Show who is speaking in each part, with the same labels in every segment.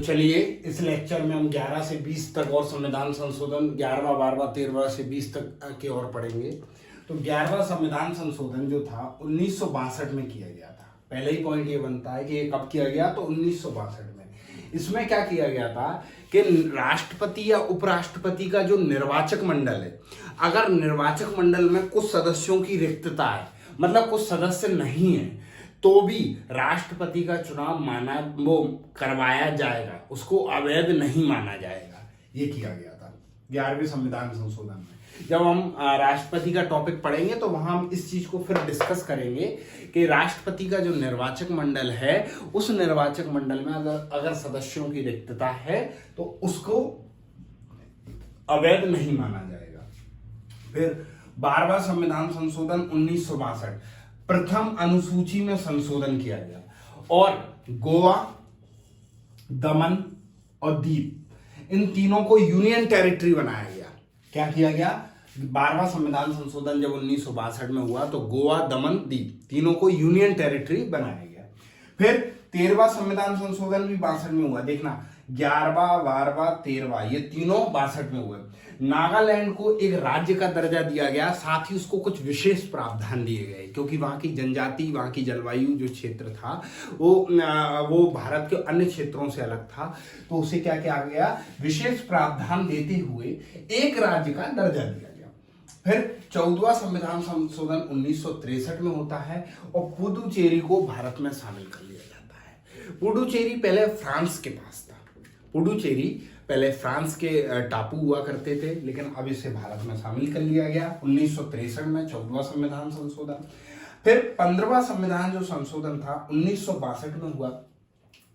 Speaker 1: चलिए इस लेक्चर में हम 11 से 20 तक और संविधान संशोधन 11वां 12वां 13वां से 20 तक के और पढ़ेंगे। तो 11वां संविधान संशोधन जो था 1962 में किया गया था। पहले ही पॉइंट ये बनता है कि ये कब किया गया, तो 1962 में। इसमें क्या किया गया था कि राष्ट्रपति या उपराष्ट्रपति का जो निर्वाचक मंडल है, अगर निर्वाचक मंडल में कुछ सदस्यों की रिक्तता है, मतलब कुछ सदस्य नहीं है, तो भी राष्ट्रपति का चुनाव करवाया जाएगा, उसको अवैध नहीं माना जाएगा। ये किया गया था 11वें संविधान संशोधन में। जब हम राष्ट्रपति का टॉपिक पढ़ेंगे तो वहां हम इस चीज को फिर डिस्कस करेंगे कि राष्ट्रपति का जो निर्वाचक मंडल है, उस निर्वाचक मंडल में अगर सदस्यों की रिक्तता है तो उसको अवैध नहीं माना जाएगा। फिर 12वां संविधान संशोधन 1962, प्रथम अनुसूची में संशोधन किया गया और गोवा, दमन और दीव, इन तीनों को यूनियन टेरिटरी बनाया गया। क्या किया गया? 12वां संविधान संशोधन जब 1962 में हुआ तो गोवा, दमन, दीव तीनों को यूनियन टेरिटरी बनाया गया। फिर 13वां संविधान संशोधन भी 62 में हुआ। देखना 11वां, 12वां, 13वां ये तीनों 62 में हुए। नागालैंड को एक राज्य का दर्जा दिया गया, साथ ही उसको कुछ विशेष प्रावधान दिए गए, क्योंकि वहां की जनजाति, वहां की जलवायु जो क्षेत्र था वो भारत के अन्य क्षेत्रों से अलग था, तो उसे क्या किया गया, विशेष प्रावधान देते हुए एक राज्य का दर्जा दिया गया। फिर 14वां संविधान संशोधन 1963 में होता है और पुडुचेरी को भारत में शामिल कर लिया जाता है। पुडुचेरी पहले फ्रांस के पास था। पुडुचेरी पहले फ्रांस के टापू हुआ करते थे, लेकिन अब इसे भारत में शामिल कर लिया गया 1963 में 14वां संविधान संशोधन। फिर 15वां संविधान जो संशोधन था 1962 में हुआ।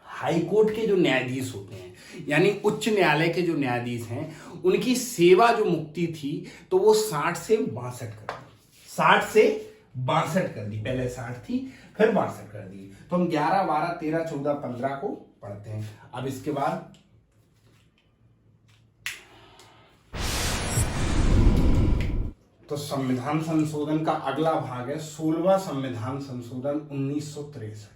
Speaker 1: हाई कोर्ट के जो न्यायाधीश होते हैं, यानी उच्च न्यायालय के जो न्यायाधीश हैं, उनकी सेवा जो मुक्ति थी तो वो 60 से 62 कर दी। 60 से 62 कर दी, पहले 60 थी फिर 62 कर दी। तो हम 11, 12, 13, 14, 15 को पढ़ते हैं। अब इसके बाद तो संविधान संशोधन का अगला भाग है 16वां संविधान संशोधन 1963।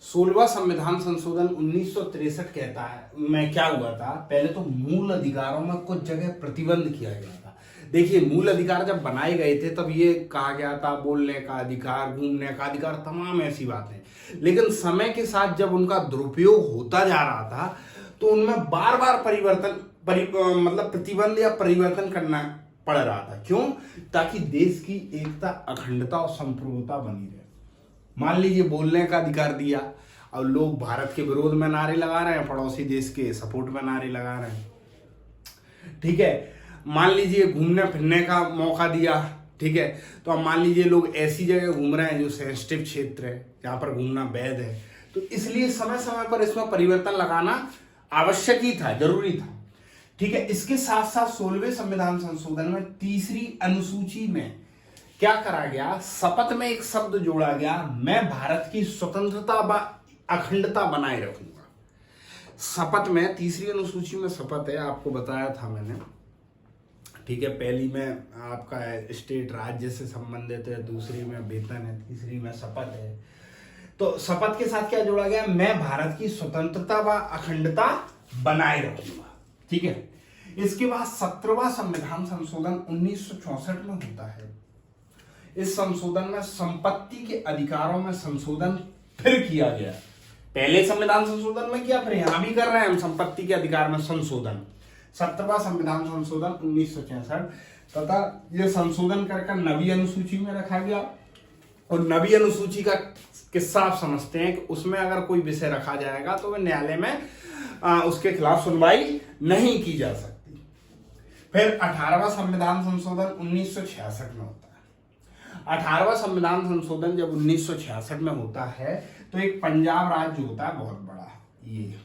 Speaker 1: 16वां संविधान संशोधन 1963 कहता है में क्या हुआ था, पहले तो मूल अधिकारों में कुछ जगह प्रतिबंध किया गया था। देखिए, मूल अधिकार जब बनाए गए थे तब ये कहा गया था बोलने का अधिकार, घूमने का अधिकार, तमाम ऐसी बातें, लेकिन समय के साथ जब उनका दुरुपयोग होता जा रहा था तो उनमें बार बार प्रतिबंध या परिवर्तन करना पड़ रहा था। क्यों? ताकि देश की एकता, अखंडता और संप्रभुता बनी रहे। मान लीजिए बोलने का अधिकार दिया, अब लोग भारत के विरोध में नारे लगा रहे हैं, पड़ोसी देश के सपोर्ट में नारे लगा रहे हैं, ठीक है। मान लीजिए घूमने फिरने का मौका दिया, ठीक है, तो अब मान लीजिए लोग ऐसी जगह घूम रहे हैं जो सेंसिटिव क्षेत्र है, जहां पर घूमना वैध है, तो इसलिए समय समय पर इसमें परिवर्तन लगाना आवश्यक ही था, जरूरी था, ठीक है। इसके साथ साथ 16वें संविधान संशोधन में 3री अनुसूची में क्या करा गया, शपथ में एक शब्द जोड़ा गया, मैं भारत की स्वतंत्रता व अखंडता बनाए रखूंगा। शपथ में 3री अनुसूची में शपथ है, आपको बताया था मैंने, ठीक है। पहली में आपका स्टेट राज्य से संबंधित है, दूसरी में वेतन है, तीसरी में शपथ है। तो शपथ के साथ क्या जोड़ा गया, मैं भारत की स्वतंत्रता व अखंडता बनाए रखूंगा, ठीक है। इसके बाद 17वां संविधान संशोधन 1964 में होता है। इस संशोधन में संपत्ति के अधिकारों में संशोधन फिर किया गया। पहले संविधान संशोधन में किया, फिर यहां भी कर रहे हैं हम संपत्ति के अधिकार में संशोधन। 17वां संविधान संशोधन 1966 तथा यह संशोधन कर नवी अनुसूची में रखा गया। और नवी अनुसूची का किस्सा आप समझते हैं कि उसमें अगर कोई विषय रखा जाएगा तो वह न्यायालय में उसके खिलाफ सुनवाई नहीं की जा सकती। फिर 18वां संविधान संशोधन 1966 में होता है। 18वां संविधान संशोधन जब 1966 में होता है तो एक पंजाब राज्य होता है बहुत बड़ा, ये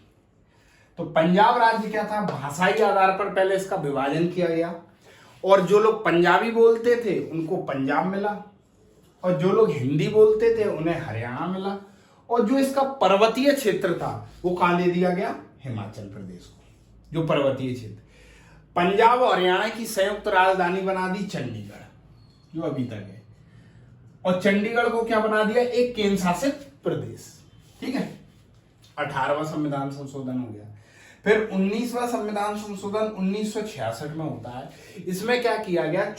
Speaker 1: तो पंजाब राज्य क्या था, भाषाई आधार पर पहले इसका विभाजन किया गया और जो लोग पंजाबी बोलते थे उनको पंजाब मिला और जो लोग हिंदी बोलते थे उन्हें हरियाणा मिला और जो इसका पर्वतीय क्षेत्र था वो कहां दे दिया गया, हिमाचल प्रदेश को। जो पर्वतीय क्षेत्र, पंजाब और हरियाणा की संयुक्त राजधानी बना दी चंडीगढ़, जो अभी तक है, और चंडीगढ़ को क्या बना दिया, एक केंद्र शासित प्रदेश, ठीक है। 18वां संविधान संशोधन हो गया। फिर 19वां संविधान संशोधन 1966 में होता है। इसमें क्या किया गया,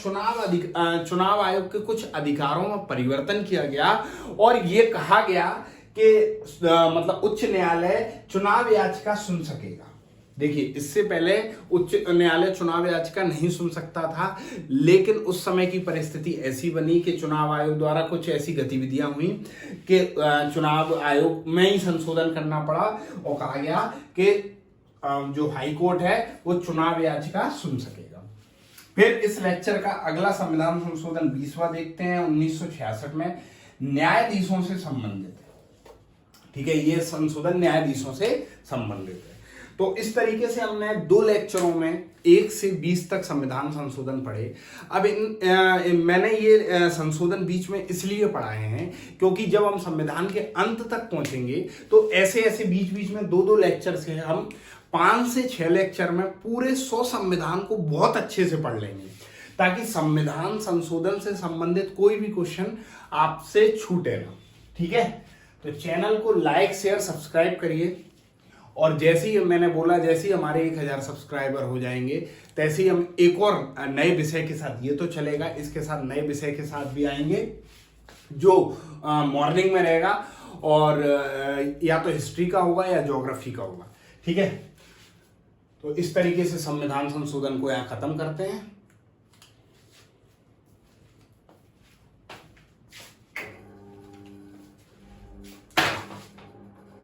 Speaker 1: चुनाव आयोग के कुछ अधिकारों में परिवर्तन किया गया और ये कहा गया कि मतलब उच्च न्यायालय चुनाव याचिका सुन सकेगा। देखिए, इससे पहले उच्च न्यायालय चुनाव याचिका नहीं सुन सकता था, लेकिन उस समय की परिस्थिति ऐसी बनी कि चुनाव आयोग द्वारा कुछ ऐसी गतिविधियां हुई कि चुनाव आयोग में ही संशोधन करना पड़ा और कहा गया कि जो हाई कोर्ट है वो चुनाव याचिका सुन सकेगा। फिर इस लेक्चर का अगला संविधान संशोधन 20वां देखते हैं 1966 में, न्यायाधीशों से संबंधित है। ठीक है, ये संशोधन न्यायाधीशों से संबंधित है। तो इस तरीके से हमने 2 लेक्चरों में 1 से 20 तक संविधान संशोधन पढ़े। अब मैंने ये संशोधन बीच में इसलिए पढ़ाए हैं क्योंकि जब हम संविधान के अंत तक पहुंचेंगे तो ऐसे ऐसे बीच बीच में 2-2 लेक्चर से हम 5 से 6 लेक्चर में पूरे 100 संविधान को बहुत अच्छे से पढ़ लेंगे, ताकि संविधान संशोधन से संबंधित कोई भी क्वेश्चन आपसे छूटे ना। ठीक है, तो चैनल को लाइक शेयर सब्सक्राइब करिए और जैसे ही मैंने बोला, जैसे ही हमारे 1000 सब्सक्राइबर हो जाएंगे तैसे ही हम एक और नए विषय के साथ, ये तो चलेगा, इसके साथ नए विषय के साथ भी आएंगे जो मॉर्निंग में रहेगा और या तो हिस्ट्री का होगा या ज्योग्राफी का होगा। ठीक है, तो इस तरीके से संविधान संशोधन को यहाँ खत्म करते हैं।